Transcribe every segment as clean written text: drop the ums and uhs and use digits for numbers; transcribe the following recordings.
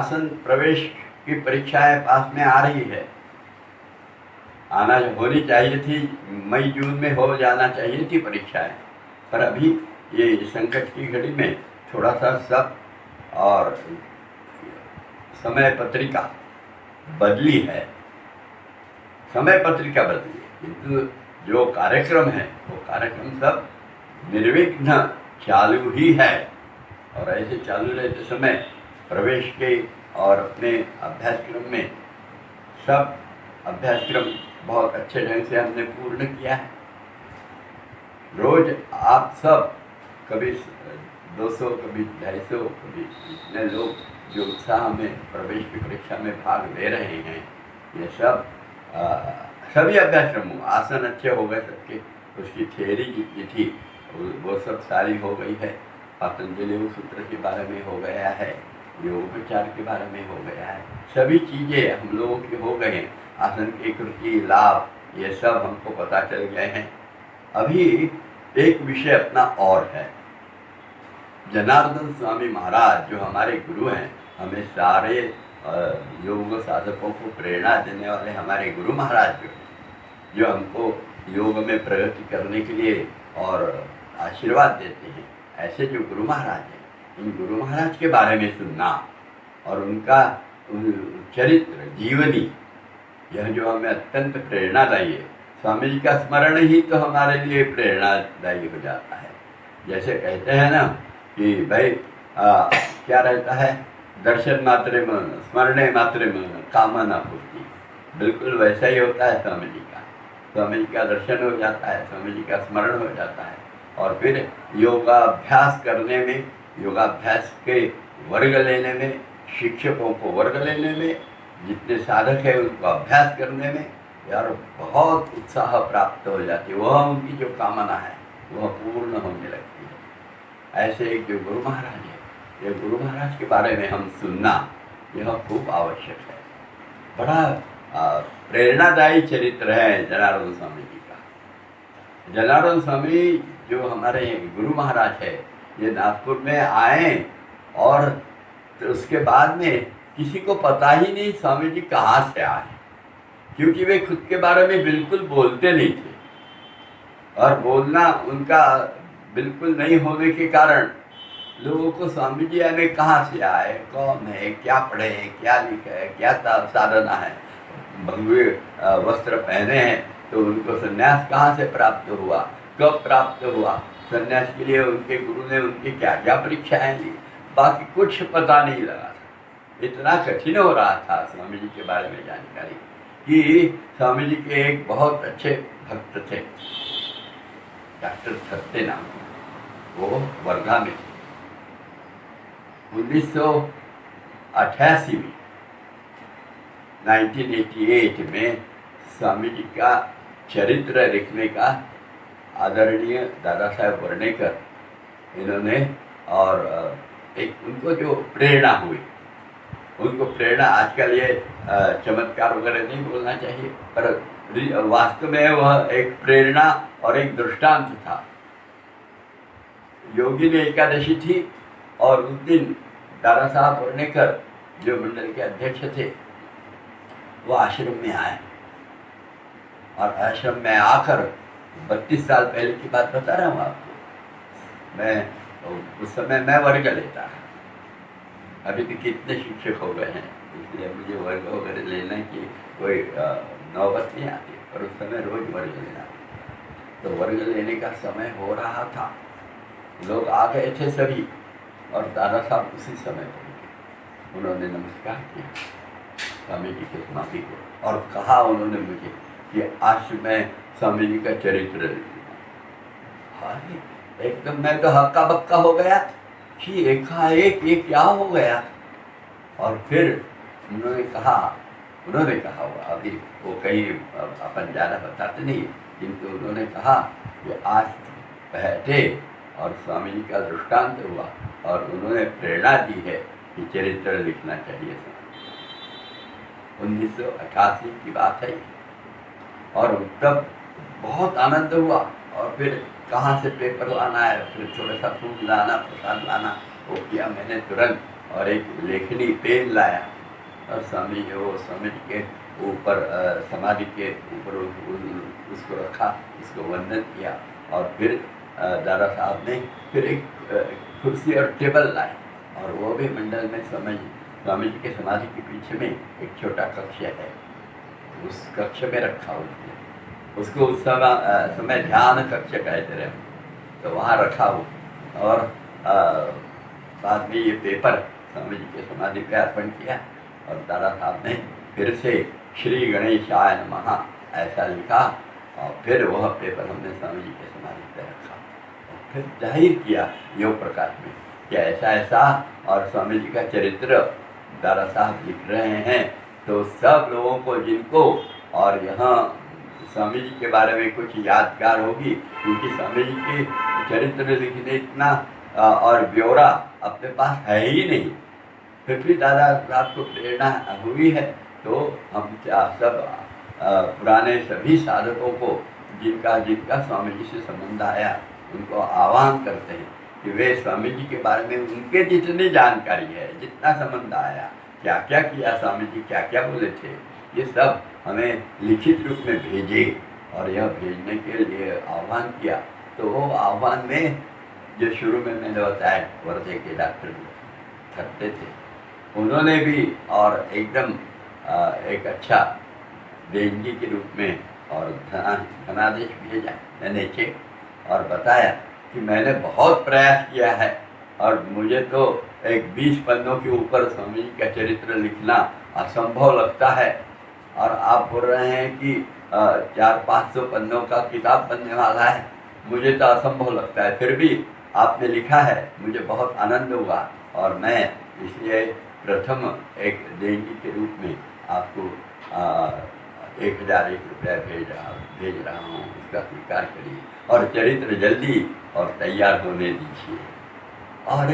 आसन प्रवेश की परीक्षाएं पास में आ रही है, आना होनी चाहिए थी, मई जून में हो जाना चाहिए थी परीक्षाएं, पर अभी ये संकट की घड़ी में थोड़ा सा सब और समय पत्रिका बदली है, समय पत्रिका बदली है, किंतु जो कार्यक्रम है वो कार्यक्रम सब निर्विघ्न चालू ही है। और ऐसे चालू रहते समय प्रवेश के और अपने अभ्यासक्रम में सब अभ्यासक्रम बहुत अच्छे ढंग से हमने पूर्ण किया है। रोज आप सब कभी 200 कभी 250 कभी इतने लोग जो उत्साह में प्रवेश की परीक्षा में भाग ले रहे हैं, ये सब सभी अभ्यासक्रमों आसन अच्छे हो गए सबके, उसकी थियरी जितनी थी वो सब सारी हो गई है, पतंजलि सूत्र के बारे में हो गया है, योगोपचार के बारे में हो गया है, सभी चीज़ें हम लोगों की हो गए हैं, आसन की कृति लाभ ये सब हमको पता चल गए हैं। अभी एक विषय अपना और है, जनार्दन स्वामी महाराज जो हमारे गुरु हैं, हमें सारे योग साधकों को प्रेरणा देने वाले हमारे गुरु महाराज जो हमको योग में प्रगति करने के लिए और आशीर्वाद देते हैं, ऐसे जो गुरु महाराज हैं, इन गुरु महाराज के बारे में सुनना और उनका चरित्र जीवनी, यह जो हमें अत्यंत प्रेरणादायी है। स्वामी जी का स्मरण ही तो हमारे लिए प्रेरणादायी हो जाता है। जैसे कहते हैं ना कि भाई क्या रहता है, दर्शन मात्रे मन स्मरणे मात्रे मन कामना पूर्ति, बिल्कुल वैसा ही होता है स्वामी जी का। स्वामी जी का दर्शन हो जाता है, स्वामी जी का स्मरण हो जाता है, और फिर योगाभ्यास करने में, योगाभ्यास के वर्ग लेने में, शिक्षकों को वर्ग लेने में, जितने साधक हैं उनको अभ्यास करने में यार बहुत उत्साह प्राप्त हो जाती है, वह उनकी जो कामना है वह पूर्ण होने लगती है। ऐसे एक जो गुरु महाराज है, ये गुरु महाराज के बारे में हम सुनना यह खूब आवश्यक है। बड़ा प्रेरणादायी चरित्र है जनार्दन स्वामी जी का। जनार्दन स्वामी जो हमारे गुरु महाराज है, ये नागपुर में आए और तो उसके बाद में किसी को पता ही नहीं स्वामी जी कहाँ से आए, क्योंकि वे खुद के बारे में बिल्कुल बोलते नहीं थे, और बोलना उनका बिल्कुल नहीं होने के कारण लोगों को स्वामी जी यानी कहाँ से आए, कौन है, क्या पढ़े हैं, क्या लिखा है, क्या साधना है, भगवे वस्त्र पहने हैं तो उनको संन्यास कहाँ से प्राप्त हुआ, कब प्राप्त हुआ, संन्यास के लिए उनके गुरु ने उनकी क्या क्या परीक्षाएं ली, बाकी कुछ पता नहीं लगा था। इतना कठिन हो रहा था स्वामी जी के बारे में जानकारी कि स्वामी जी के एक बहुत अच्छे भक्त थे, डॉक्टर थत्ते नाम, वो वर्धा में थे। 1988 में 1988 में स्वामी जी का चरित्र लिखने का आदरणीय दादा साहेब वर्णेकर इन्होंने, और एक उनको जो प्रेरणा हुई, उनको प्रेरणा, आजकल ये चमत्कार वगैरह नहीं बोलना चाहिए, पर वास्तव में वह एक प्रेरणा और एक दृष्टांत था। योगिनी एकादशी थी और उस दिन दादा साहब वर्णेकर जो मंडल के अध्यक्ष थे वो आश्रम में आए, और आश्रम में आकर 32 साल पहले की बात बता रहा हूँ आपको, मैं उस समय मैं वर्ग लेता था, अभी भी कितने शिक्षक हो गए हैं, इसलिए मुझे वर्ग वगैरह लेने की कोई नौबत नहीं आती, पर उस समय रोज वर्ग लेना, तो वर्ग लेने का समय हो रहा था, लोग आ गए थे सभी, और दादा साहब उसी समय पहुँचे। उन्होंने नमस्कार किया स्वामी जी के समाधि को, और कहा उन्होंने मुझे कि आज मैं स्वामी जी का चरित्र लिखूंगा। एकदम मैं तो हक्का बक्का हो गया कि एकाएक ये क्या हो गया। और फिर उन्होंने कहा हुआ, अभी वो कहीं अपन ज़्यादा बताते नहीं, किंतु उन्होंने कहा कि आज बैठे और स्वामी जी का दृष्टांत हुआ, और उन्होंने प्रेरणा दी है कि चरित्र लिखना चाहिए। 1988 की बात है, और तब बहुत आनंद हुआ, और फिर कहाँ से पेपर लाना है, फिर थोड़ा सा फूल लाना, प्रसाद लाना, वो किया मैंने तुरंत, और एक लेखनी पेन लाया और स्वामी जी वो स्वामी जी के ऊपर समाधि के ऊपर उसको रखा, उसको वंदन किया। और फिर दादा साहब ने फिर एक कुर्सी और टेबल लाए और वो भी मंडल में स्वामी जी के समाधि के पीछे में एक छोटा कक्ष है, उस कक्ष में रखा उसको उस समय ध्यान कक्ष कहते रहे, तो वहाँ रखा वो। और बाद में ये पेपर स्वामी जी के समाधि पे अर्पण किया और दादा साहब ने फिर से श्री गणेशाय नमः ऐसा लिखा और फिर वह पेपर हमने स्वामी जी के समाधि पे रखा और फिर जाहिर किया योग प्रकाश में कि ऐसा ऐसा, और स्वामी जी का चरित्र दादा साहब लिख रहे हैं। तो सब लोगों को जिनको और यहाँ स्वामी जी के बारे में कुछ यादगार होगी, क्योंकि स्वामी जी के चरित्र लिखने इतना और ब्यौरा अपने पास है ही नहीं, फिर भी दादा साहब को प्रेरणा हुई है। तो हम सब पुराने सभी साधकों को जिनका स्वामी जी से संबंध आया उनको आह्वान करते हैं कि वे स्वामी जी के बारे में उनके जितनी जानकारी है, जितना संबंध आया, क्या क्या किया स्वामी जी, क्या क्या बोले थे, ये सब हमें लिखित रूप में भेजे। और यह भेजने के लिए आह्वान किया। तो वो आह्वान में जो शुरू में मैंने बताया वर्धे के डॉक्टर करते थे, उन्होंने भी और एकदम एक अच्छा देणगी के रूप में और धनादेश भेजा मैंने चेक और बताया कि मैंने बहुत प्रयास किया है और मुझे तो एक 20 पन्नों के ऊपर स्वामी जी का चरित्र लिखना असंभव लगता है, और आप बोल रहे हैं कि 400-500 पन्नों का किताब बनने वाला है, मुझे तो असंभव लगता है, फिर भी आपने लिखा है, मुझे बहुत आनंद हुआ और मैं इसलिए प्रथम एक देणगी के रूप में आपको 1001 रुपया भेज रहा हूँ, उसका स्वीकार करिए और चरित्र जल्दी और तैयार होने दीजिए। और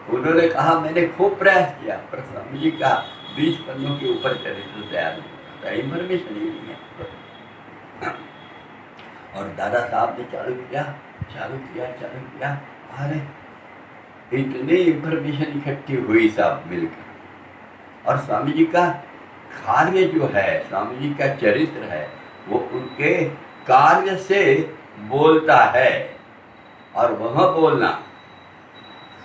उन्होंने कहा मैंने खूब प्रयास किया पर स्वामी जी का 20 पन्नों के ऊपर चरित्र तैयार नहीं होता, इन्फॉर्मेशन ही नहीं है। और दादा साहब ने चालू किया, अरे इतनी इन्फॉर्मेशन इकट्ठी हुई सब मिलकर। और स्वामी जी का कार्य जो है, स्वामी जी का चरित्र है, वो उनके कार्य से बोलता है। और वह बोलना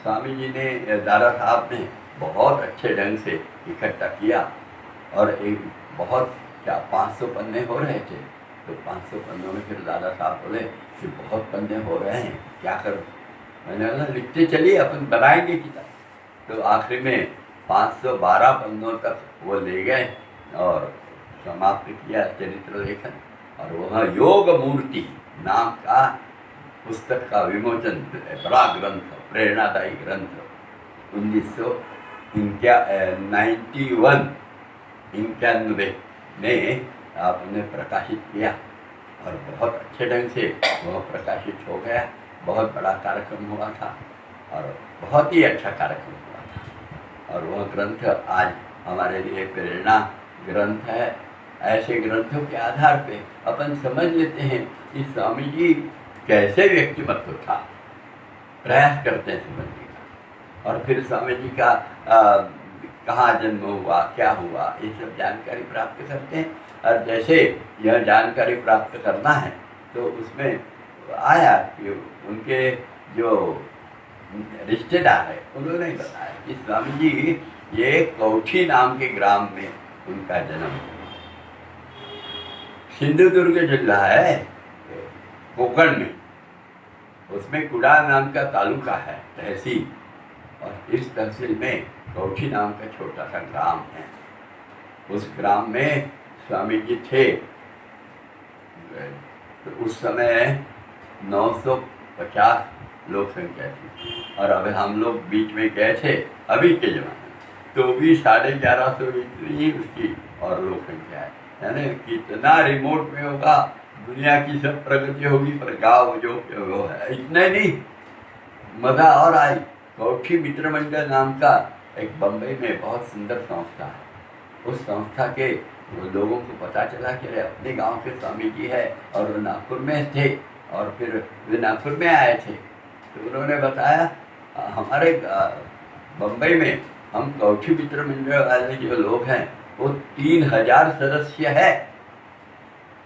स्वामी जी ने, दादा साहब ने बहुत अच्छे ढंग से इकट्ठा किया। और एक बहुत 500 पन्ने हो रहे थे, तो 500 पन्नों में फिर दादा साहब बोले कि बहुत पन्ने हो रहे हैं, क्या करो। मैंने कहा लिखते चलिए, अपन बनाएंगे किताब। तो आखिरी में 512 पन्नों तक वो ले गए और समाप्त किया चरित्र लेखन। और वह योग मूर्ति नाम का पुस्तक का विमोचन, बड़ा ग्रंथ, प्रेरणादायी ग्रंथ 1991 में आपने प्रकाशित किया और बहुत अच्छे ढंग से वह प्रकाशित हो गया। बहुत बड़ा कार्यक्रम हुआ था और बहुत ही अच्छा कार्यक्रम हुआ था। और वह ग्रंथ आज हमारे लिए प्रेरणा ग्रंथ है। ऐसे ग्रंथों के आधार पे अपन समझ लेते हैं कि स्वामी जी कैसे व्यक्तिमत्व था, प्रयास करते हैं समझने का। और फिर स्वामी जी का कहाँ जन्म हुआ, क्या हुआ, ये सब जानकारी प्राप्त करते हैं। और जैसे यह जानकारी प्राप्त करना है तो उसमें आया कि उनके जो रिश्तेदार है उन्होंने बताया कि स्वामी जी ये कौठी नाम के ग्राम में उनका जन्म हुआ। सिंधुदुर्ग जिला है कोकण में, उसमें कुडाल नाम का तालुका है, तहसील। और इस तहसील में कौठी नाम का छोटा सा ग्राम है। उस ग्राम में स्वामी जी थे। तो उस समय 950 लोक संख्या थी और अब हम लोग बीच में गए थे अभी के ज़माने में, तो भी 1150 इतनी ही उसकी और लोक संख्या है। यानी कितना रिमोट में होगा, दुनिया की सब प्रगति होगी पर गाँव जो वो है इतना ही नहीं। मज़ा और आई। कौठी मित्र मंडल नाम का एक बम्बई में बहुत सुंदर संस्था है। उस संस्था के लोगों को पता चला कि अपने गांव के स्वामी जी है और वो नागपुर में थे और फिर वे नागपुर में आए थे। तो उन्होंने बताया हमारे बम्बई में हम कौठी मित्र मंडल वाले जो लोग हैं वो 3000 सदस्य है।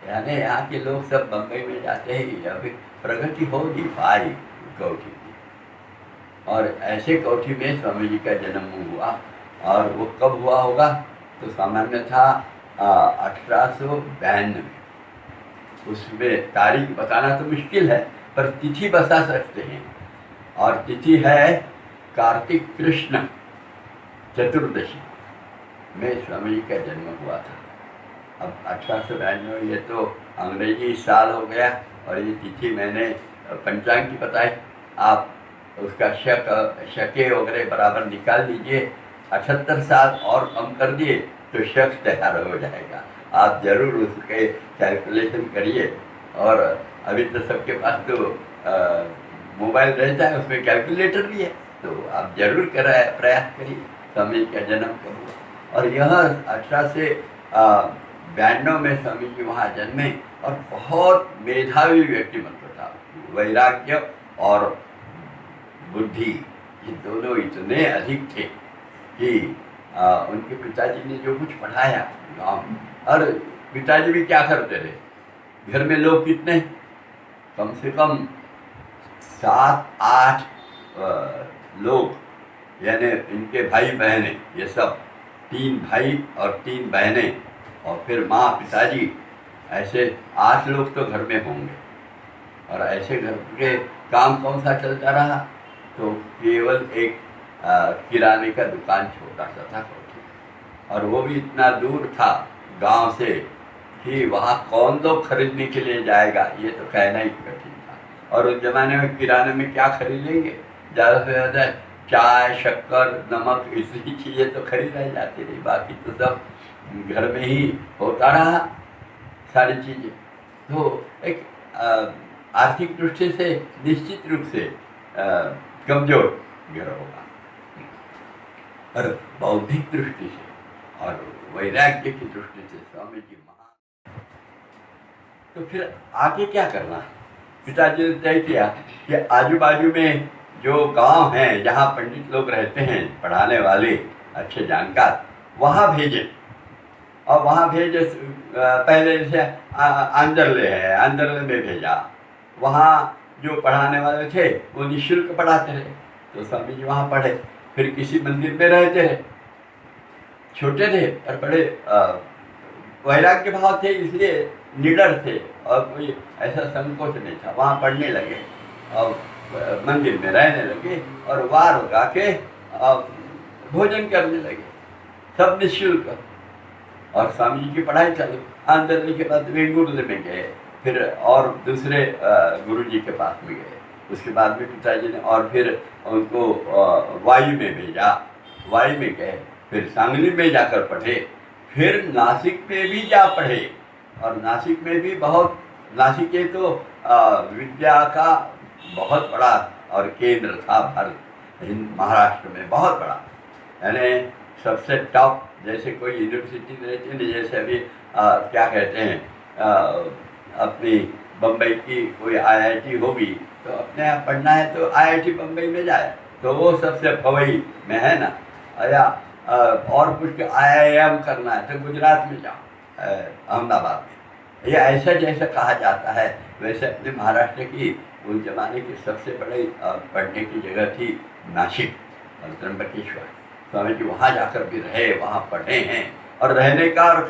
यानी यहाँ के लोग सब बम्बई में जाते हैं। अभी प्रगति हो नहीं पाई कौठी की। और ऐसे कौठी में स्वामी जी का जन्म हुआ। और वो कब हुआ होगा तो सामान्य था 1892। उसमें तारीख बताना तो मुश्किल है पर तिथि बता सकते हैं। और तिथि है कार्तिक कृष्ण चतुर्दशी में स्वामी जी का जन्म हुआ था। अब 1892 ये तो अंग्रेजी साल हो गया और ये तिथि मैंने पंचांग की बताई। आप उसका शके वगैरह बराबर निकाल लीजिए। 78 साल और कम कर दिए तो शक तैयार हो जाएगा। आप जरूर उसके कैलकुलेशन करिए। और अभी तो सबके पास तो मोबाइल रहता है, उसमें कैलकुलेटर भी है, तो आप जरूर प्रयास करिए स्वामी का जन्म कब। और यह 1892 में स्वामी जी वहाँ जन्मे और बहुत मेधावी व्यक्तिमत्व था। वैराग्य और बुद्धि ये दोनों इतने अधिक थे कि उनके पिताजी ने जो कुछ पढ़ाया गाँव में। और पिताजी भी क्या करते थे, घर में लोग कितने, कम से कम 7-8 लोग, यानी इनके भाई बहनें, ये सब 3 भाई और 3 बहनें और फिर माँ पिताजी, ऐसे 8 लोग तो घर में होंगे। और ऐसे घर के काम कौन सा चलता रहा तो केवल एक किराने का दुकान छोटा सा था और वो भी इतना दूर था गांव से कि वहाँ कौन लोग खरीदने के लिए जाएगा ये तो कहना ही कठिन था। और उस जमाने में किराने में क्या खरीदेंगे, ज़्यादा से ज़्यादा चाय शक्कर नमक इसी चीज़ें तो खरीदाई जाती रही, बाकी तो सब घर में ही होता रहा सारी चीज़ें। तो एक आर्थिक दृष्टि से निश्चित रूप से कमजोर घर होगा। और बौद्धिक दृष्टि से और वैराग्य की दृष्टि से स्वामी जी महान। तो फिर आगे क्या करना है, पिताजी ने तय किया कि आजू बाजू में जो गांव हैं जहाँ पंडित लोग रहते हैं पढ़ाने वाले अच्छे जानकार, वहाँ भेजे। और वहाँ भेजे पहले जैसे आंदरले है, आंदरले में भेजा। वहाँ जो पढ़ाने वाले थे वो निःशुल्क पढ़ाते रहे, तो स्वामी जी वहाँ पढ़े। फिर किसी मंदिर में रहते रहे, छोटे थे और बड़े वैराग्य भाव थे, इसलिए निडर थे और कोई ऐसा संकोच नहीं था। वहाँ पढ़ने लगे और मंदिर में रहने लगे और वार लगा के भोजन करने लगे, सब निःशुल्क। और स्वामी जी की पढ़ाई चालू। आंदोलन के बाद वे गुरुकुल में गए, फिर और दूसरे गुरु जी के पास में गए। उसके बाद में पिताजी ने और फिर उनको वायु में भेजा, वायु में गए, फिर सांगली में जाकर पढ़े, फिर नासिक में भी जा पढ़े। और नासिक में भी बहुत, नासिक एक तो विद्या का बहुत बड़ा और केंद्र था भारत महाराष्ट्र में, बहुत बड़ा, यानी सबसे टॉप। जैसे कोई यूनिवर्सिटी रहती है, जैसे अभी क्या कहते हैं अपनी बम्बई की कोई IIT होगी तो अपने यहाँ पढ़ना है तो IIT बम्बई में जाए, तो वो सबसे पवई में है ना। या और कुछ IIM करना है तो गुजरात में जाओ, अहमदाबाद में। ये ऐसा जैसा कहा जाता है वैसे अपने महाराष्ट्र की उस जमाने की सबसे बड़ी पढ़ने की जगह थी नासिक और त्र्यंबकेश्वर। स्वामी जी वहाँ जाकर भी रहे, वहाँ पढ़े हैं। और रहने का और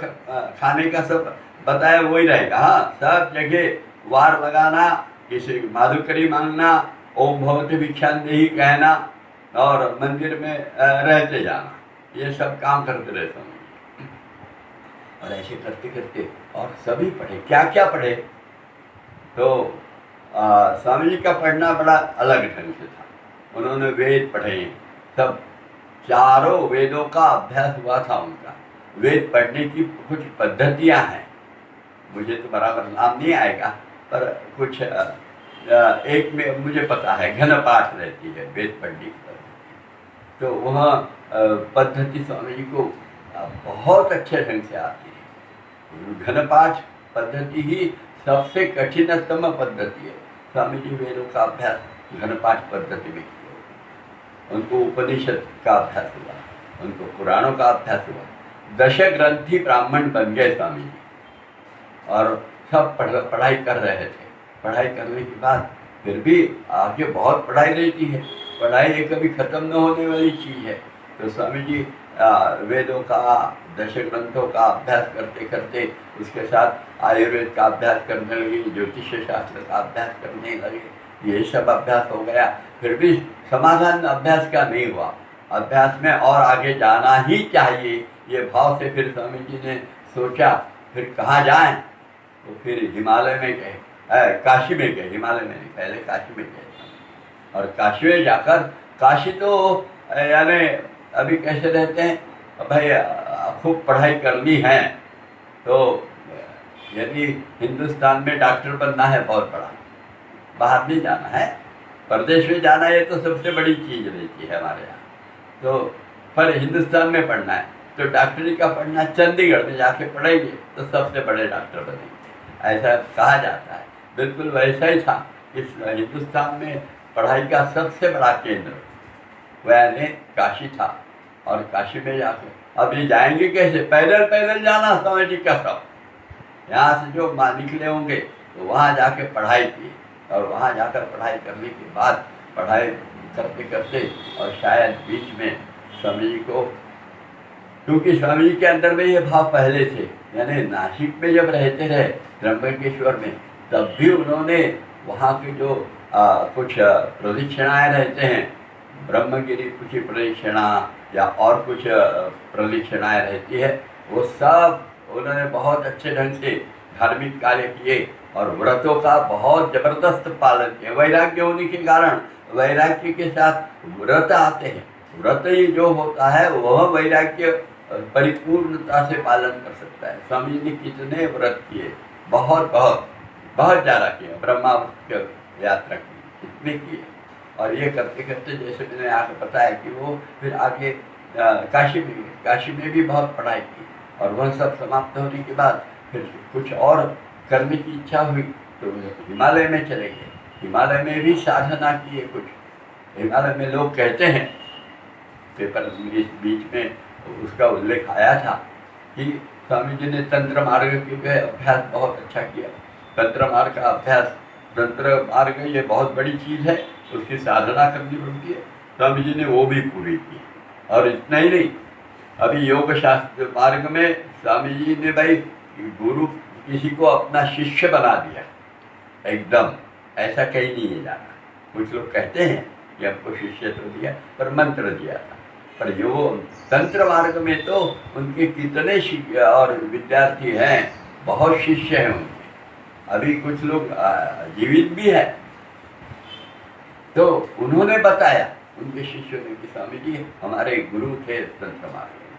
खाने का सब बताया वही रहेगा। हाँ, सब जगह वार लगाना, किसी माधुकरी मांगना, ओम भगवती भिक्षांदेही कहना और मंदिर में रहते जाना, ये सब काम करते रहे स्वामी जी। और ऐसे करते करते और सभी पढ़े। क्या क्या पढ़े तो स्वामी जी का पढ़ना बड़ा अलग ढंग से था। उन्होंने वेद पढ़े, सब चारों वेदों का अभ्यास हुआ था उनका। वेद पढ़ने की कुछ पद्धतियां हैं, मुझे तो बराबर नाम नहीं आएगा, पर कुछ एक में मुझे पता है, घन पाठ रहती है वेद पढ़ने की पद्धति। तो वह पद्धति स्वामी जी को बहुत अच्छे ढंग से आती है। घन पाठ पद्धति ही सबसे कठिनतम पद्धति है। स्वामी जी वेदों का अभ्यास घन पाठ पद्धति में किया, उनको उपनिषद का अभ्यास हुआ। उनको पुराणों का अभ्यास हुआ। दशग्रंथी ब्राह्मण बन गए स्वामी जी, और सब पढ़ाई कर रहे थे। पढ़ाई करने के बाद फिर भी आगे बहुत पढ़ाई रहती है, पढ़ाई ये कभी ख़त्म न होने वाली चीज़ है। तो स्वामी जी वेदों का, दशग्रंथों का अभ्यास करते करते उसके साथ आयुर्वेद का अभ्यास करने लगे, ज्योतिष शास्त्र का अभ्यास करने लगे, ये सब अभ्यास हो गया। फिर भी समाधान अभ्यास का नहीं हुआ, अभ्यास में और आगे जाना ही चाहिए, ये भाव से फिर स्वामी जी ने सोचा फिर कहाँ जाएं। तो फिर हिमालय में गए, काशी में गए, हिमालय में नहीं, पहले काशी में गए। और काशी में जाकर, काशी तो यानी अभी कैसे रहते हैं भाई, खूब पढ़ाई करनी है तो यदि हिंदुस्तान में डॉक्टर बनना है बहुत बड़ा, बाहर नहीं जाना है, प्रदेश में जाना है तो सबसे बड़ी चीज़ रहती है हमारे यहाँ। तो पर हिंदुस्तान में पढ़ना है तो डॉक्टरी का पढ़ना, चंडीगढ़ में जाके पढ़ेंगे तो सबसे बड़े डॉक्टर बनेंगे, ऐसा कहा जाता है। बिल्कुल वैसा ही था। इस हिंदुस्तान में पढ़ाई का सबसे बड़ा केंद्र वह काशी था। और काशी में जाके अब ये जाएंगे कैसे, पैदल पैदल जाना समझ जी का सब, यहाँ से जो निकले होंगे तो वहाँ जाके पढ़ाई की, और वहाँ जाकर पढ़ाई करने के बाद पढ़ाई करते करते और शायद बीच में स्वामी जी को, क्योंकि स्वामी जी के अंदर में ये भाव पहले थे, यानी नासिक में जब रहते रहे त्र्यंबकेश्वर में, तब भी उन्होंने वहाँ के जो कुछ प्रदक्षिणाएँ रहते हैं, ब्रह्मगिरी कुछ प्रदक्षिणा या और कुछ प्रदक्षिणाएँ रहती है, वो सब उन्होंने बहुत अच्छे ढंग से धार्मिक कार्य किए और व्रतों का बहुत जबरदस्त पालन किया। वैराग्य होने के कारण वैराग्य के साथ व्रत आते हैं, व्रत ही जो होता है वह वैराग्य परिपूर्णता से पालन कर सकता है। स्वामी जी ने कितने व्रत किए, बहुत बहुत बहुत ज़्यादा किया, ब्रह्मावृत यात्रा की, कितने किए। और ये करते करते जैसे मैंने आगे बताया कि वो फिर आगे काशी में गए, काशी में भी बहुत पढ़ाई की, और वह सब समाप्त होने के बाद फिर कुछ और करने की इच्छा हुई तो हिमालय में चले गए। हिमालय में भी साधना की है कुछ। हिमालय में लोग कहते हैं, पेपर इस बीच में उसका उल्लेख आया था कि स्वामी जी ने तंत्र मार्ग के अभ्यास बहुत अच्छा किया। तंत्र मार्ग का अभ्यास, तंत्र मार्ग ये बहुत बड़ी चीज़ है, उसकी साधना करनी पड़ती है। स्वामी जी ने वो भी पूरी की। और इतना ही नहीं, अभी योग शास्त्र मार्ग में स्वामी जी ने भाई गुरु किसी को अपना शिष्य बना दिया, एकदम ऐसा कहीं नहीं है जाना। कुछ लोग कहते हैं कि हमको शिष्य तो दिया पर मंत्र दिया था, पर यो तंत्र मार्ग में तो उनके कितने और विद्यार्थी हैं, बहुत शिष्य हैं उनके। अभी कुछ लोग जीवित भी है। तो उन्होंने बताया उनके शिष्यों ने कि स्वामी जी हमारे गुरु थे तंत्र मार्ग में,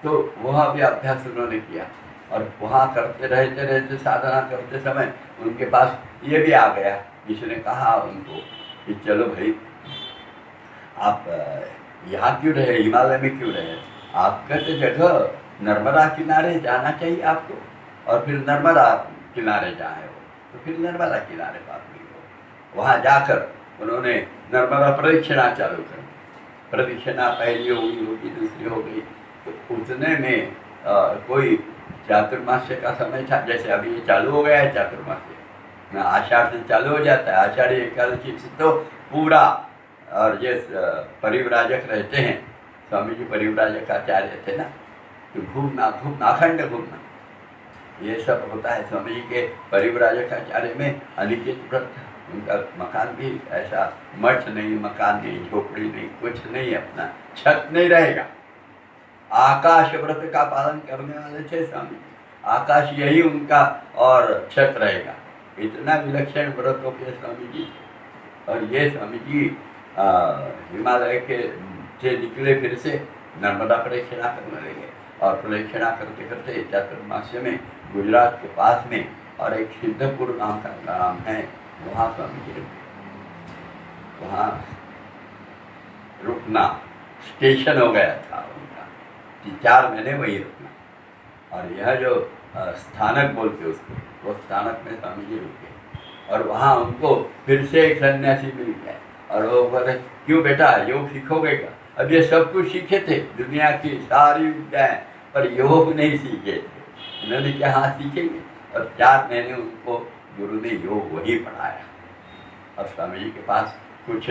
तो वहाँ भी अभ्यास उन्होंने किया। और वहाँ करते रहते रहते साधना करते समय उनके पास ये भी आ गया, जिसने कहा उनको कि चलो भाई आप यहाँ क्यों रहे, हिमालय में क्यों रहे, आपका तो जगह नर्मदा किनारे जाना चाहिए आपको। और फिर नर्मदा किनारे जाए हो तो फिर नर्मदा किनारे पास भी हो। वहाँ जाकर उन्होंने नर्मदा प्रदक्षिणा चालू कर, प्रदक्षिणा पहली होगी दूसरी हो गई। तो उतने में कोई चातुर्मास्य का समय था, जैसे अभी ये चालू हो गया है चातुर्मास्य, आषाढ़ से चालू हो जाता है। आषाढ़ी एकादशी से तो पूरा, और ये परिव्राजक रहते हैं, स्वामी जी परिव्राजक आचार्य थे ना, तो घूमना घूमना अखंड घूमना ये सब होता है। स्वामी जी के परिव्राजक आचार्य में अनिकेत व्रत था, उनका मकान भी ऐसा मठ नहीं, मकान नहीं, झोपड़ी नहीं, कुछ नहीं, अपना छत नहीं रहेगा। आकाश व्रत का पालन करने वाले थे स्वामी जी, आकाश यही उनका और छत रहेगा। इतना विलक्षण व्रतों के स्वामी जी। और ये स्वामी जी हिमालय के से निकले, फिर से नर्मदा प्रदक्षिणा करने लगे। और प्रदक्षिणा करते करते चातुर्मास्य में गुजरात के पास में और एक सिद्धपुर नाम का ग्राम है, वहाँ स्वामी जी रुके। वहाँ रुकना स्टेशन हो गया था उनका, 4 महीने वही रुकना। और यह जो स्थानक बोलते उसको, वो स्थानक में स्वामी जी रुके। और वहाँ उनको फिर से एक सन्यासी मिल गया। और वो बोले क्यों बेटा योग सीखोगे क्या? अब ये सब कुछ सीखे थे, दुनिया की सारी विद्याएं, पर योग नहीं सीखे थे। इन्होंने क्या हाँ सीखेंगे, और 4 महीने उनको गुरु ने योग वही पढ़ाया। और स्वामी जी के पास कुछ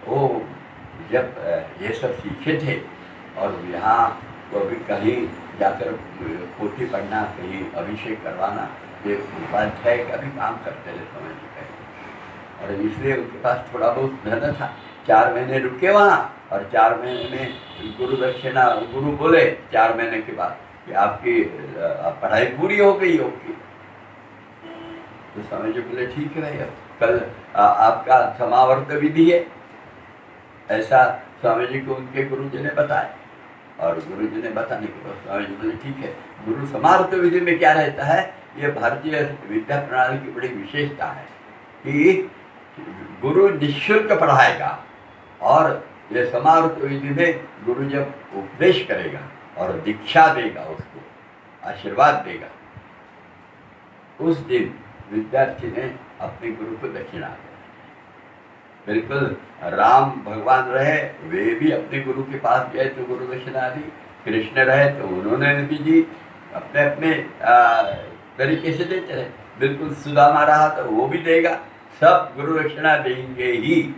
वो जब ये सब सीखे थे, और यहाँ कभी कहीं जाकर पोथी पढ़ना, कहीं अभिषेक करवाना, ये उपाध्याय का भी काम करते थे स्वामी जी पहले। और इसलिए उनके पास थोड़ा बहुत धन था। 4 महीने रुके वहाँ, और 4 महीने में गुरु दक्षिणा, गुरु बोले 4 महीने के बाद कि आपकी पढ़ाई पूरी हो गई योग की। तो स्वामी जी बोले ठीक है भाई, अब कल आपका समावर्त विधि है, ऐसा स्वामी जी को उनके गुरु जी ने बताया। और गुरु जी ने बताने के बाद स्वामी जी बोले ठीक है। गुरु समावर्त विधि में क्या रहता है, ये भारतीय विद्या प्रणाली की बड़ी विशेषता है कि गुरु निःशुल्क पढ़ाएगा, और ये समावर्त विधि में गुरु जब उपदेश करेगा और दीक्षा देगा, उसको आशीर्वाद देगा, उस दिन विद्यार्थी ने अपने गुरु को दक्षिणा दी। बिल्कुल राम भगवान रहे, वे भी अपने गुरु के पास गए तो गुरु दक्षिणा दी, कृष्ण रहे तो उन्होंने भी दी, अपने अपने तरीके से देते रहे। बिल्कुल सुदामा रहा तो वो भी देगा, सब गुरु दक्षिणा देंगे ही।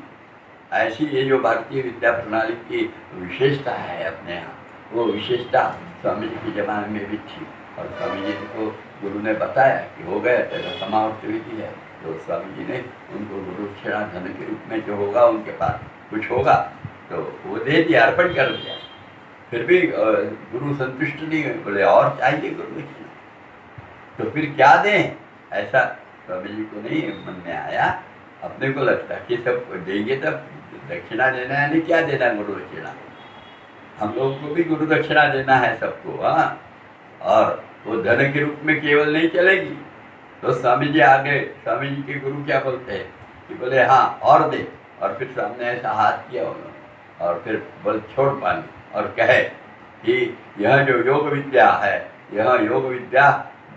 ऐसी ये जो भारतीय विद्या प्रणाली की विशेषता है अपने यहाँ, वो विशेषता स्वामी जी के ज़माने में भी थी। और स्वामी जी को गुरु ने बताया कि हो गया तेरा समावर्त विधि है, तो स्वामी जी ने उनको गुरु दक्षिणा धन के रूप में जो होगा उनके पास कुछ होगा तो वो दे दिया, अर्पण कर दिया। फिर भी गुरु संतुष्ट नहीं हुए, बोले और चाहिए गुरु दक्षिणा, तो फिर क्या दें, ऐसा स्वामी जी को नहीं मन में आया। अपने को लगता कि सब देंगे तब दक्षिणा देना है, नहीं क्या देना गुरु दक्षिणा, हम लोगों को भी गुरु दक्षिणा देना है सबको। हाँ, और वो धन के रूप में केवल नहीं चलेगी। तो स्वामी जी आगे, स्वामी जी के गुरु क्या बोलते हैं कि बोले हाँ और दे, और फिर सामने ऐसा हाथ किया उन्होंने, और फिर बोल छोड़ पानी, और कहे कि यह जो योग विद्या है, यह योग विद्या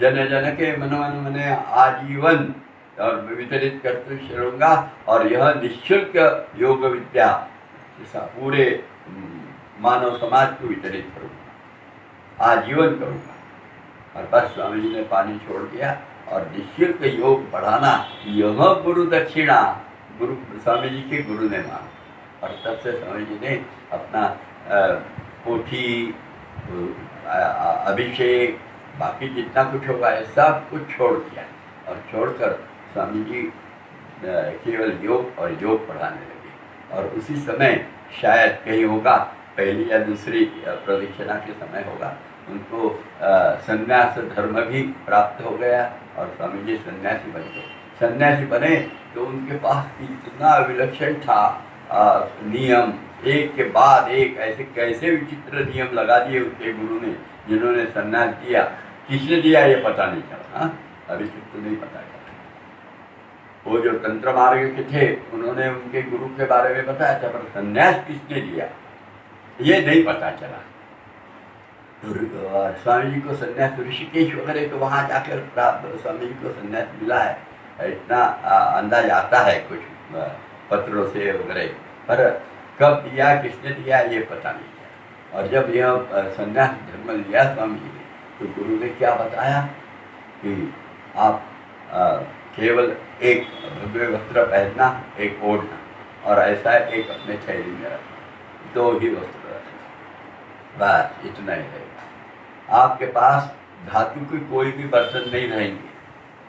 जन जन के मन मन मने आजीवन और वितरित करते चलूँगा, और यह निःशुल्क योग विद्या पूरे मानव समाज को वितरित करूँगा, आजीवन करूँगा। और बस स्वामी जी ने पानी छोड़ दिया, और निःशुल्क योग पढ़ाना यह गुरु दक्षिणा गुरु स्वामी जी के गुरु ने माना। और तब से स्वामी जी ने अपना पोथी, अभिषेक, बाकी जितना कुछ होगा है सब कुछ छोड़ दिया, और छोड़कर स्वामी जी केवल योग और योग पढ़ाने लगे। और उसी समय शायद कहीं होगा, पहली या दूसरी प्रदक्षिणा के समय होगा, उनको संन्यास धर्म भी प्राप्त हो गया, और स्वामी जी सन्यासी बन गए। सन्यासी बने तो उनके पास इतना विलक्षण था नियम, एक के बाद एक, ऐसे कैसे विचित्र नियम लगा दिए उनके गुरु ने, जिन्होंने सन्यास दिया। किसने दिया ये पता नहीं चला, हाँ अभी तक तो नहीं पता चला। वो जो तंत्र मार्ग के थे उन्होंने उनके गुरु के बारे में बताया था, पर सन्यास किसने दिया ये नहीं पता चला। तो स्वामी जी को सन्यास ऋषिकेश वगैरह तो वहाँ जाकर प्राप्त स्वामी जी को सन्यास मिला है, इतना अंदाज आता है कुछ पत्रों से वगैरह, पर कब दिया किसने दिया ये पता नहीं चला। और जब यह सन्यास धर्म लिया स्वामी जी ने, तो गुरु ने क्या बताया कि आप केवल एक भव्य वस्त्र पहनना, एक ओढ़ना, और ऐसा एक अपने थैली में रखना, 2 ही वस्त्र रखना, बस इतना ही रहेगा। आपके पास धातु के कोई भी बर्तन नहीं रहेंगे।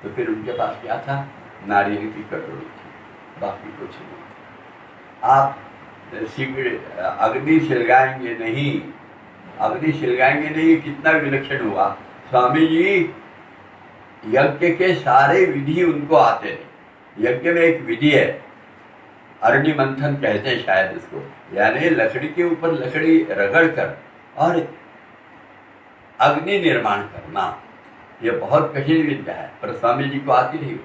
तो फिर उनके पास क्या था, नारियल की कटोरी थी, बाकी कुछ नहीं। आप अग्नि सिलगाएंगे नहीं, अग्नि सिलगाएंगे नहीं, कितना विलक्षण हुआ। स्वामी जी यज्ञ के सारे विधि उनको आते थे। यज्ञ में एक विधि है, अग्नि मंथन कहते हैं शायद उसको, यानी लकड़ी के ऊपर लकड़ी रगड़ कर और अग्नि निर्माण करना, ये बहुत कठिन विद्या है, पर स्वामी जी को आती रही।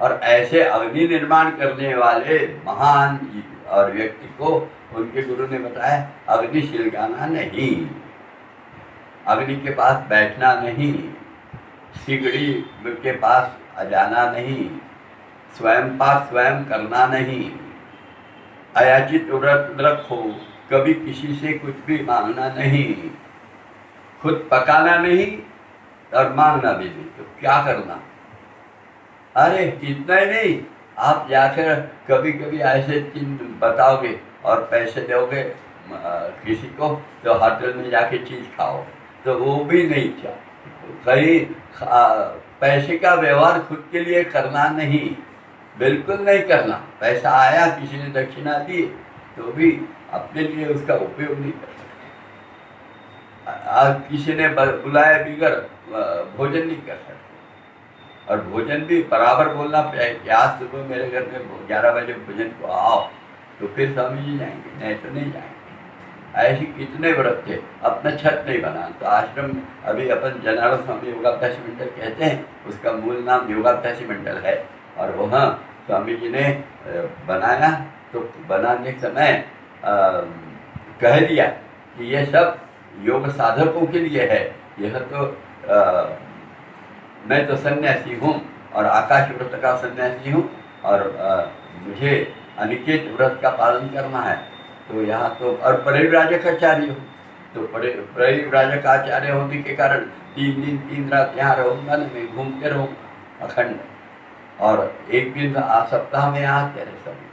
और ऐसे अग्नि निर्माण करने वाले महान और व्यक्ति को उनके गुरु ने बताया अग्नि सिलगाना नहीं, अग्नि के पास बैठना नहीं, सिगड़ी के पास जाना नहीं, स्वयं पास स्वयं करना नहीं, अयाचित व्रत रखो, कभी किसी से कुछ भी मांगना नहीं, खुद पकाना नहीं और मांगना भी नहीं, तो क्या करना। अरे इतना ही नहीं, आप जाकर कभी कभी ऐसे चीज बताओगे और पैसे दोगे किसी को, तो होटल में जाके चीज खाओ, तो वो भी नहीं चाहिए। कहीं पैसे का व्यवहार खुद के लिए करना नहीं, बिल्कुल नहीं करना। पैसा आया, किसी ने दक्षिणा दी, तो भी अपने लिए उसका उपयोग नहीं कर सकते। किसी ने बुलाया बिगर भोजन नहीं कर सकते। और भोजन भी बराबर बोलना चाहिए कि आज सुबह मेरे घर में 11 बजे भोजन को आओ, तो फिर स्वामी जी जाएंगे, नहीं तो नहीं जाएंगे। ऐसे कितने व्रत थे, अपना छत नहीं बना, तो आश्रम में अभी अपन जनार्दन स्वामी योगाभ्यास मंडल कहते हैं, उसका मूल नाम योगाभ्यास मंडल है। और वहाँ स्वामी जी ने बनाया, तो बनाने के समय कह दिया कि ये सब योग साधकों के लिए है, यह तो मैं तो सन्यासी हूँ और आकाश व्रत का सन्यासी हूँ, और मुझे अनिकेत व्रत का पालन करना है। तो यहाँ तो और परिव्राजक आचार्य हूँ, तो परिव्राजक आचार्य होने के कारण 3 दिन 3 रात यहाँ रहूँगा ना, मैं घूमते रहूँगा अखंड, और एक दिन सप्ताह में आते रहे सभी।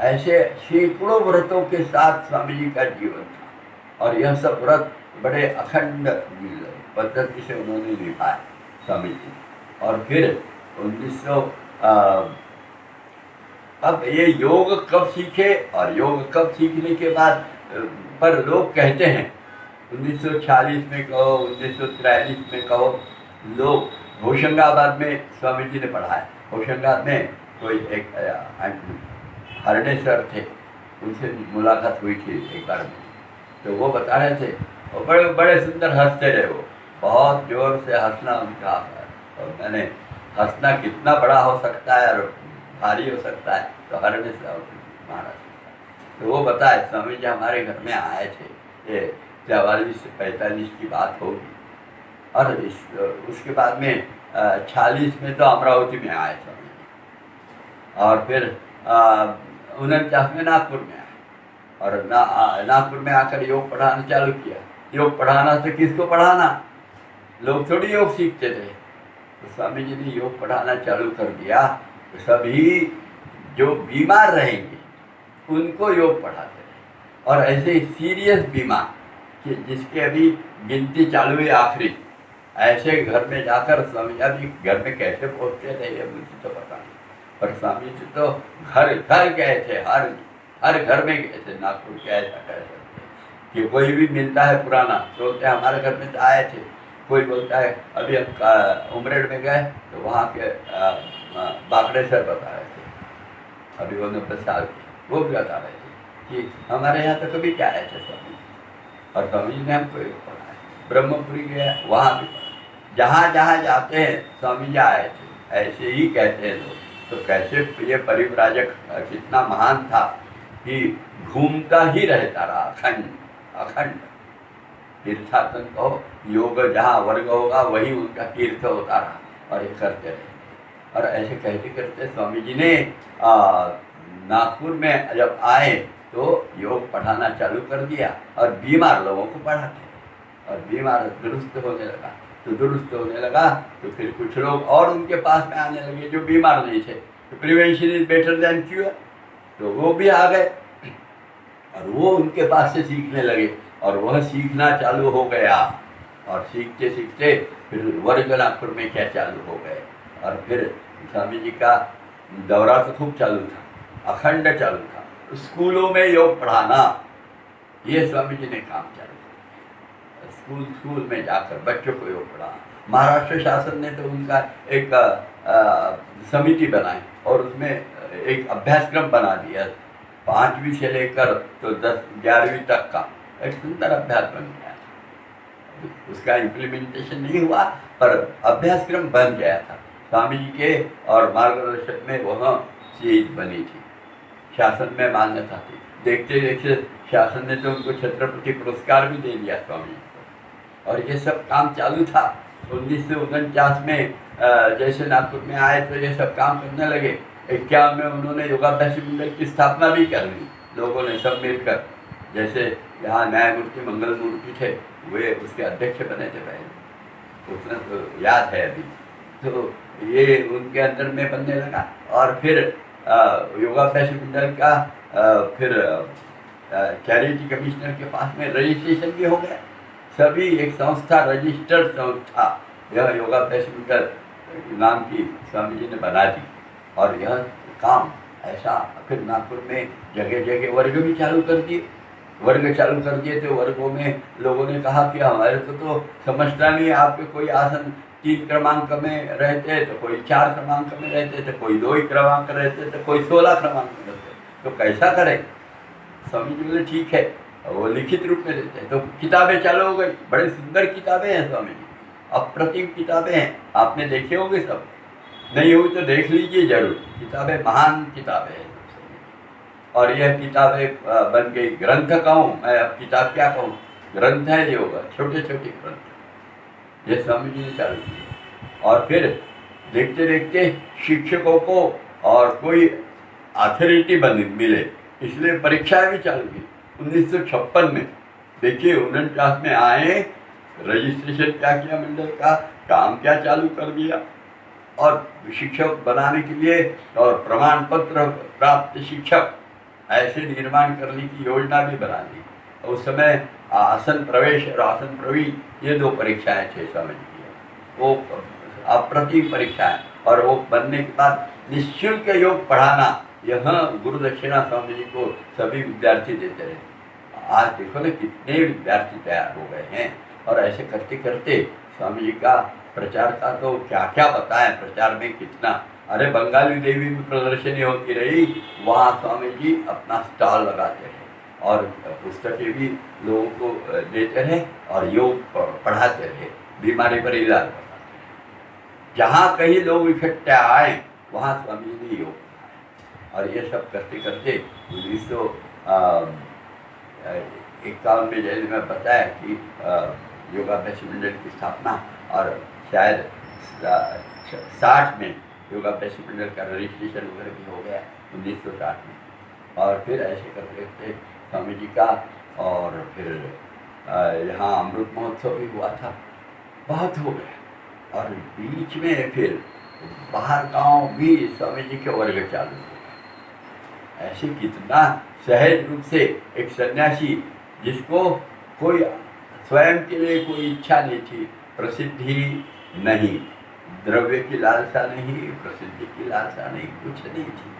ऐसे सैकड़ों व्रतों के साथ स्वामी जी का जीवन था, और यह सब व्रत बड़े अखंड पद्धति से उन्होंने निभाए स्वामी जी। और फिर 1900 अब ये योग कब सीखे और योग कब सीखने के बाद, पर लोग कहते हैं 1940 में कहो, 1943 में कहो, लोग होशंगाबाद में स्वामी जी ने पढ़ाया। होशंगाबाद में कोई एक हरणे सर थे, उनसे मुलाकात हुई थी एक बार में, तो वो बता रहे थे, और बड़े बड़े सुंदर हंसते रहे वो, बहुत जोर से हंसना उनका। और मैंने हंसना कितना बड़ा हो सकता है और भारी हो सकता है, तो हरणे सर महाराज, तो वो बताए स्वामी जी हमारे घर में आए थे, ये 44 से 45 की बात होगी। और उसके बाद में 46 में तो अमरावती में आए स्वामी जी, और फिर 49 में नागपुर में आए, और नागपुर में आकर योग पढ़ाना चालू किया। योग पढ़ाना तो किसको पढ़ाना, लोग थोड़ी योग सीखते थे, तो स्वामी जी ने योग पढ़ाना चालू कर दिया। तो सभी जो बीमार रहेंगे उनको योग पढ़ाते रहे, और ऐसे सीरियस बीमार कि जिसके अभी गिनती चालू है आखिरी, ऐसे घर में जाकर स्वामी जी घर में कैसे पहुँचते थे ये मुझे तो पता नहीं, पर स्वामी जी तो घर घर गए थे, हर घर में गए थे। नागपुर के ऐसा कह सकते कि कोई भी मिलता है पुराना तो हमारे घर में तो आए थे, कोई बोलता है अभी हम उमरेड में गए तो वहाँ के बाकड़े सर बता रहे थे, अभी वो 90 साल के, वो भी बता रहे थे कि हमारे यहाँ तो कभी क्या आए थे स्वामी, और स्वामी जी ने हमको पढ़ाया। ब्रह्मपुरी गया, वहाँ भी पढ़ा, जहाँ जहाँ जाते हैं स्वामी जी आए थे, ऐसे ही कहते हैं लोग। तो कैसे ये परिव्राजक कितना महान था कि घूमता ही रहता रहा अखंड अखंड। तीर्थाटन कहो, योग जहाँ वर्ग होगा वही उनका तीर्थ होता रहा, और ये करते रहे। और ऐसे कहते करते स्वामी जी ने नागपुर में जब आए तो योग पढ़ाना चालू कर दिया, और बीमार लोगों को पढ़ाते, और बीमार दुरुस्त होने लगा। तो दुरुस्त होने लगा तो फिर कुछ लोग और उनके पास में आने लगे जो बीमार नहीं थे, तो prevention is better than cure, तो वो भी आ गए, और वो उनके पास से सीखने लगे, और वह सीखना चालू हो गया। और सीखते सीखते फिर वर्ग नागपुर में क्या चालू हो गए, और फिर स्वामी जी का दौरा तो खूब चालू था, अखंड चालू था। स्कूलों में योग पढ़ाना, ये स्वामी जी ने काम चालू किया। स्कूल में जाकर बच्चों को योग पढ़ाना। महाराष्ट्र शासन ने तो उनका एक समिति बनाई, और उसमें एक अभ्यासक्रम बना दिया, 5वीं से लेकर तो 10-11वीं तक का एक सुंदर अभ्यासक्रम बन गया था। उसका इम्प्लीमेंटेशन नहीं हुआ, पर अभ्यासक्रम बन गया था। स्वामी जी के और मार्गदर्शन में वह चीज बनी थी, शासन में मान्यता थी। देखते देखते शासन ने तो उनको छत्रपति पुरस्कार भी दे दिया स्वामी जी को, और ये सब काम चालू था। 1949 में जैसे नागपुर में आए तो ये सब काम करने लगे। 51 में उन्होंने योगाभ्यास मंडल की स्थापना भी कर ली, लोगों ने सब मिलकर, जैसे यहाँ न्यायमूर्ति मंगल मूर्ति थे, वे उसके अध्यक्ष बने थे पहले, उसने तो याद है अभी। तो ये उनके अंदर में बनने लगा। और फिर योगाभ्यासी मंडल का फिर चैरिटी कमिश्नर के पास में रजिस्ट्रेशन भी हो गया। सभी एक संस्था, रजिस्टर्ड संस्था, यह योगाभ्यासी मंडल नाम की स्वामी जी ने बना दी। और यह काम ऐसा फिर नागपुर में जगह जगह वर्ग भी चालू कर दिए। वर्ग चालू कर दिए तो वर्गों में लोगों ने कहा कि हमारे को तो समझता नहीं, आपके कोई आसन 3 क्रमांक में रहते तो कोई 4 क्रमांक में रहते तो कोई 2 ही क्रमांक रहते तो कोई 16 क्रमांक में रहते, तो कैसा करें। स्वामी जी बोले ठीक है, वो लिखित रूप में देते हैं। तो किताबें चालू हो गई, बड़ी सुंदर किताबें हैं स्वामी जी, अप्रतिम किताबें हैं, आपने देखे होंगे सब, नहीं हुई तो देख लीजिए जरूर। किताबें महान किताबें हैं। और यह किताबें बन गई ग्रंथ कहूँ मैं, अब किताब क्या कहूँ, ग्रंथ है योग, छोटे छोटे ग्रंथ, ये स्वामी जी ने चालू किए। और फिर देखते देखते शिक्षकों को और कोई अथॉरिटी मिले, इसलिए परीक्षाएं भी चालू की 1956 में। देखिए 49 में आए, रजिस्ट्रेशन क्या किया मंडल का, काम क्या चालू कर दिया, और शिक्षक बनाने के लिए और प्रमाण पत्र प्राप्त शिक्षक ऐसे निर्माण करने की योजना भी बना दी। उस समय आसन प्रवेश और आसन प्रवीण ये 2 परीक्षाएं थे समझ लीजिए, वो अप्रतिम परीक्षाएं। और वो बनने के बाद निःशुल्क योग पढ़ाना, यह गुरु दक्षिणा स्वामी जी को सभी विद्यार्थी देते रहे। आज देखो ना कितने विद्यार्थी तैयार हो गए हैं। और ऐसे करते करते स्वामी जी का प्रचार का तो क्या क्या बताएं, प्रचार में कितना। अरे बंगाली देवी में प्रदर्शनी होती रही, वहाँ स्वामी जी अपना स्टॉल लगाते रहे और पुस्तकें भी लोगों को देते रहे और योग पढ़ाते रहे, बीमारी पर इलाज बताते रहे। जहाँ कहीं लोग इकट्ठे आए वहाँ स्वामी जी ने योग पढ़ाया। और ये सब करते करते 1951 में जैसे मैं बताया कि योगाभ्यासी मंडल की स्थापना, और शायद 60 में योगाभ्यासी मंडल का रजिस्ट्रेशन वगैरह भी हो गया 1960 में। और फिर ऐसे करते करते स्वामी जी का, और फिर यहाँ अमृत महोत्सव भी हुआ था, बहुत हो गया। और बीच में फिर बाहर गांव भी स्वामी जी के वर्ग चालू हो गए। ऐसे कितना सहज रूप से एक सन्यासी, जिसको कोई स्वयं के लिए कोई इच्छा नहीं थी, प्रसिद्धि नहीं, द्रव्य की लालसा नहीं, प्रसिद्धि की लालसा नहीं, कुछ नहीं थी,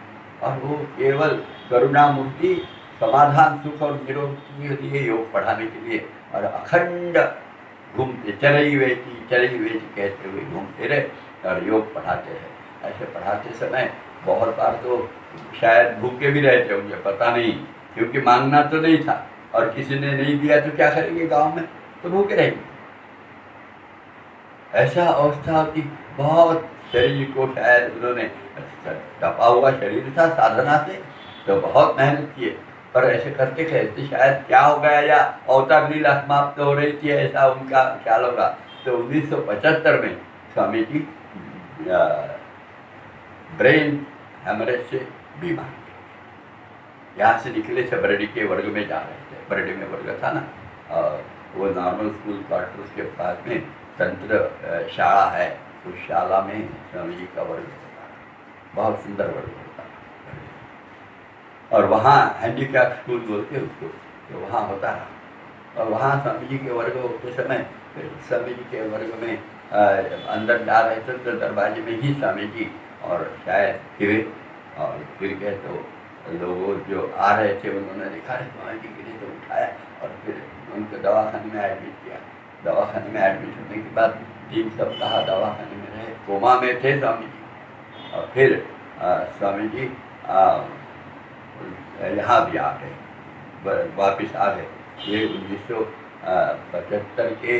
और वो केवल करुणामूर्ति, समाधान, सुख और निरोग के लिए योग पढ़ाने के लिए, और अखंड घूमते चरई वेची कहते हुए घूमते रहे और योग पढ़ाते रहे। ऐसे पढ़ाते समय बहुत बार तो शायद भूखे भी रहते होंगे, पता नहीं, क्योंकि मांगना तो नहीं था, और किसी ने नहीं दिया तो क्या करेंगे गांव में, तो भूखे रहेंगे। ऐसा अवस्था होती, बहुत शरीर को शायद उन्होंने, दबा हुआ शरीर था साधना से, तो बहुत मेहनत किए, पर ऐसे करते करते शायद क्या हो गया, या अवतार लीला समाप्त हो रही थी, ऐसा उनका ख्याल होगा। तो 1975 में स्वामी जी ब्रेन हेमरेज से बीमार, यहाँ से निकले थे, बरडी के वर्ग में जा रहे थे, बरडी में वर्ग था ना, और वो नॉर्मल स्कूल क्वार्टर्स के पास में तंत्र शाला है, उस शाला में स्वामी जी का वर्ग होता है, बहुत सुंदर वर्ग होता है। और वहाँ हैंडीकैप स्कूल बोलते उसको, तो वहाँ होता रहा। और वहाँ स्वामी जी के वर्ग होते समय, फिर स्वामी जी के वर्ग में अंदर जा रहे थे तो दरवाजे में ही स्वामी जी और शायद गिरे, और गिर गए तो लोगों जो आ रहे थे उन्होंने देखा है स्वामी जी गिरे, तो उठाया और फिर उनको दवाखाने में एडमिट किया। दवाखाने में एडमिट होने के बाद 3 सप्ताह दवाखाने में रहे, कोमा में थे स्वामी जी। और फिर स्वामी जी यहाँ भी आ गए, वापिस आ गए। ये 1975 के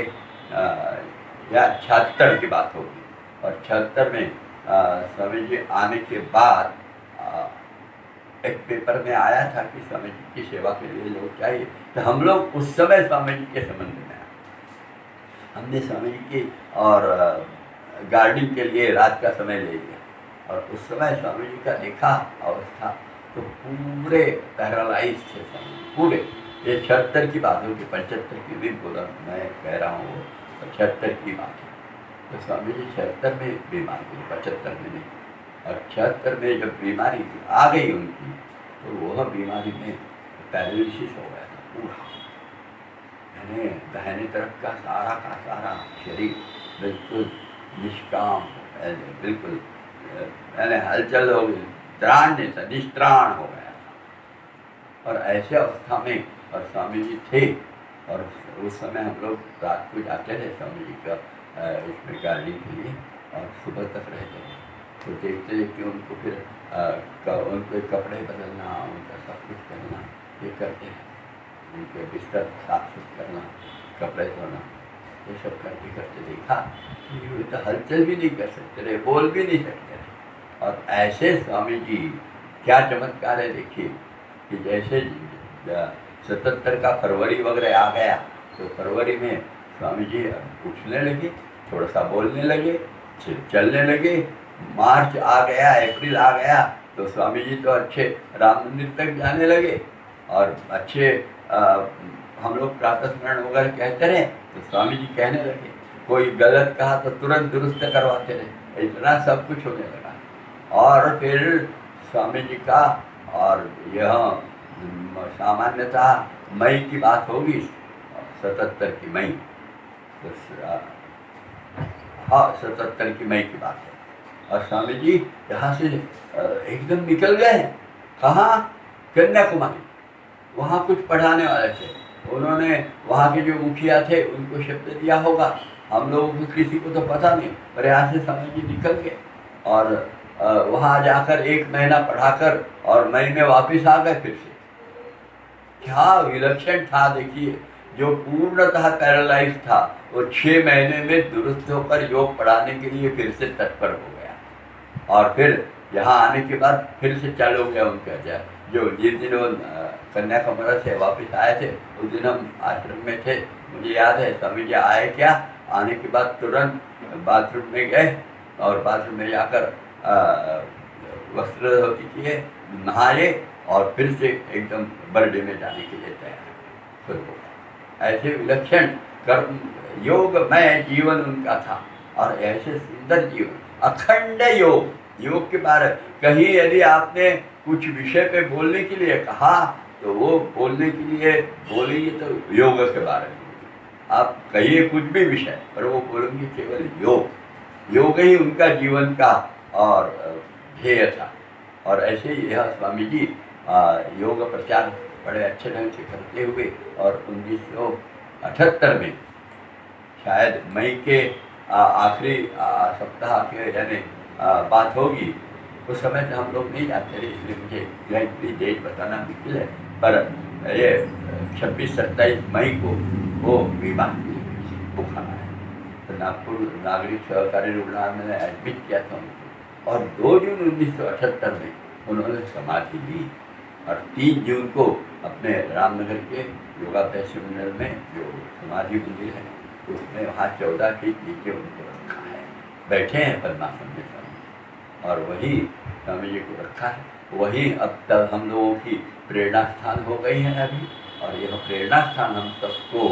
या 76 की बात होगी। और 76 में स्वामी जी आने के बाद एक पेपर में आया था कि स्वामी जी की सेवा के लिए लोग चाहिए, तो हम लोग उस समय स्वामी जी के संबंध में आए। हमने स्वामी जी की और गार्डनिंग के लिए रात का समय ले लिया, और उस समय स्वामी जी का देखा अवस्था तो पूरे पैरालाइज थे स्वामी जी, पूरे ये 76 की बात होगी, 75 की भी बोला मैं कह रहा हूँ, 76 की बात है। तो स्वामी जी 76 में बीमार हुए, 75 में नहीं। और 76 में जब बीमारी आ गई उनकी, तो वह बीमारी में पैरालिसिस हो गया था पूरा, यानी दाहिने तरफ का सारा शरीर बिल्कुल निष्काम, बिल्कुल यानी हलचल हो गई, त्राण नहीं था, निस्त्राण हो गया था। और ऐसे अवस्था में और स्वामी जी थे, और उस समय हम लोग रात को जाते थे स्वामी जी का इसमें गार्डिंग के लिए, और सुबह तक रहते थे। तो देखते देखते उनको फिर उनके कपड़े बदलना, उनका सब कुछ करना, ये करते हैं, उनके बिस्तर साफ सुथ करना, कपड़े धोना, ये सब करते करते देखा कि वे तो हलचल भी नहीं कर सकते रहे, बोल भी नहीं सकते रहे। और ऐसे स्वामी जी क्या चमत्कार है देखिए, कि जैसे 77 का फरवरी वगैरह आ गया, तो फरवरी में स्वामी जी उठने लगे, थोड़ा सा बोलने लगे, चलने लगे। मार्च आ गया, अप्रैल आ गया, तो स्वामी जी तो अच्छे राम मंदिर तक जाने लगे, और अच्छे हम लोग प्रातः स्मरण वगैरह कहते रहे, तो स्वामी जी कहने लगे, कोई गलत कहा तो तुरंत दुरुस्त करवाते रहे, इतना सब कुछ होने लगा। और फिर स्वामी जी का, और यह सामान्यतः मई की बात होगी, 77 की मई, हाँ 77 की मई की बात है। और स्वामी जी यहाँ से एकदम निकल गए, कहाँ? कन्याकुमारी। वहाँ कुछ पढ़ाने वाले थे, उन्होंने वहाँ के जो मुखिया थे उनको शब्द दिया होगा, हम लोगों को किसी को तो पता नहीं, पर यहाँ से स्वामी जी निकल गए, और वहाँ जाकर 1 महीना पढ़ाकर और मई में वापस आ गए फिर से। क्या विलक्षण था देखिए, जो पूर्णतः पैरालाइज था वो 6 महीने में दुरुस्त होकर योग पढ़ाने के लिए फिर से तत्पर हो गया। और फिर यहाँ आने के बाद फिर से चालू हो गया उनका, जो जिस दिन वो कन्याकुमारी से वापस आए थे, उस दिन हम आश्रम में थे, मुझे याद है स्वामी जी आए क्या, आने के बाद तुरंत बाथरूम में गए, और बाथरूम में जाकर वस्त्र धोती किए, नहाए, और फिर से एकदम बर्थडे में जाने के लिए तैयार शुरू हो गया। ऐसे विलक्षण कर्म योगमय जीवन उनका था, और ऐसे सुंदर जीवन, अखंड योग। योग के बारे कहीं यदि आपने कुछ विषय पे बोलने के लिए कहा, तो वो बोलने के लिए बोलेंगे तो योग के बारे में, आप कहिए कुछ भी विषय, पर वो बोलेंगे केवल योग। योग ही उनका जीवन का और ध्येय था। और ऐसे ही यह स्वामी जी योग प्रचार बड़े अच्छे ढंग से करते हुए, और 1978 में शायद मई के आखिरी सप्ताह के यानी बात होगी, उस समय से हम लोग नहीं जाते रहे, इसलिए मुझे एग्जैक्टली डेट बताना मुश्किल है, पर ये 26-27 मई को वो बीमार बुखार आया, तो नागपुर नागरिक सहकारी रुग्णालय में एडमिट किया था उनको, और 2 जून 1978 में उन्होंने समाधि ली, और 3 जून को अपने रामनगर के योगाभ्यास मंडल में जो समाधि मंदिर है, उसमें वहाँ 14 फीट नीचे उनको रखा है, बैठे हैं पद्मासन में स्वामी, और वही स्वामी जी को रखा है, वही अब तक हम लोगों की प्रेरणा स्थान हो गई है अभी। और यह प्रेरणा स्थान हम सबको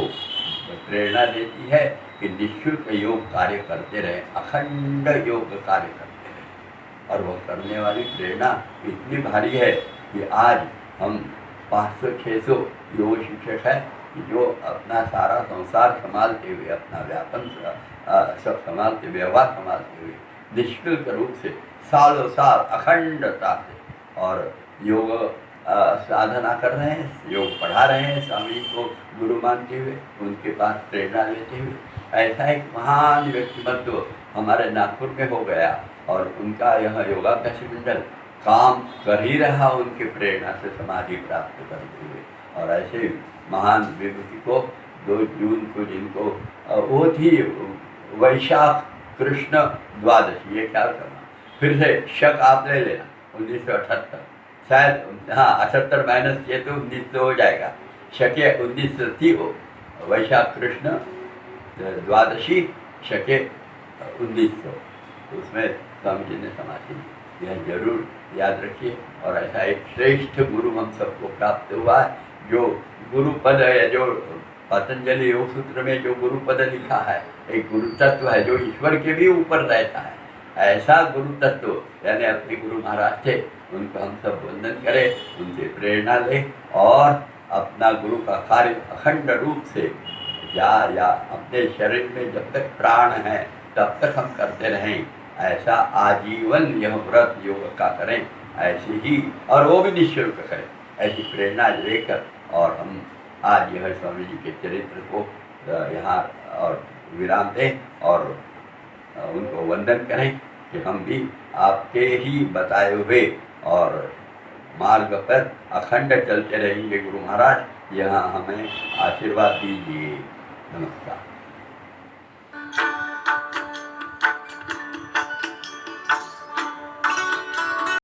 प्रेरणा देती है कि निःशुल्क योग कार्य करते रहे, अखंड योग कार्य करते रहे। और वह करने वाली प्रेरणा इतनी भारी है कि आज हम 500-600 योग शिक्षक हैं, जो अपना सारा संसार संभालते हुए, अपना व्यापन सब संभालते, व्यवहार संभालते हुए निष्शुल्क रूप से सालों साल अखंडता से और योग साधना कर रहे हैं, योग पढ़ा रहे हैं, स्वामी जी को गुरु मानते हुए, उनके पास प्रेरणा लेते हुए। ऐसा एक महान व्यक्तिमत्व हमारे नागपुर में हो गया, और उनका यह योगाभ्यास मंडल काम कर ही रहा उनके प्रेरणा से समाधि प्राप्त करते हुए। और ऐसे महान विभूति को 2 जून को जिनको वो थी वैशाख कृष्ण द्वादशी, ये ख्याल करना, फिर से शक आप ले लेना, 1978 शायद, हाँ 78 माइनस ये तो 1900 हो जाएगा, शके 1900 थी वो, वैशाख कृष्ण द्वादशी शके 1900, उसमें स्वामी जी ने समाधि ली। यह जरूर याद रखिए। और ऐसा एक श्रेष्ठ गुरु हम सबको प्राप्त हुआ है, जो गुरुपद है, जो पतंजलि योग सूत्र में जो गुरुपद लिखा है, एक गुरु तत्व है जो ईश्वर के भी ऊपर रहता है। ऐसा गुरु तत्व यानी अपने गुरु महाराज थे, उनको हम सब वंदन करें, उनसे प्रेरणा लें और अपना गुरु का कार्य अखंड रूप से या अपने शरीर में जब तक प्राण है तब तक हम करते रहें। ऐसा आजीवन यह व्रत योग का करें, ऐसे ही, और वो भी निःशुल्क करें। ऐसी प्रेरणा लेकर और हम आज यह स्वामी जी के चरित्र को यहाँ और विराम दें और उनको वंदन करें कि हम भी आपके ही बताए हुए और मार्ग पर अखंड चलते रहेंगे। गुरु महाराज यहाँ हमें आशीर्वाद दीजिए। नमस्कार।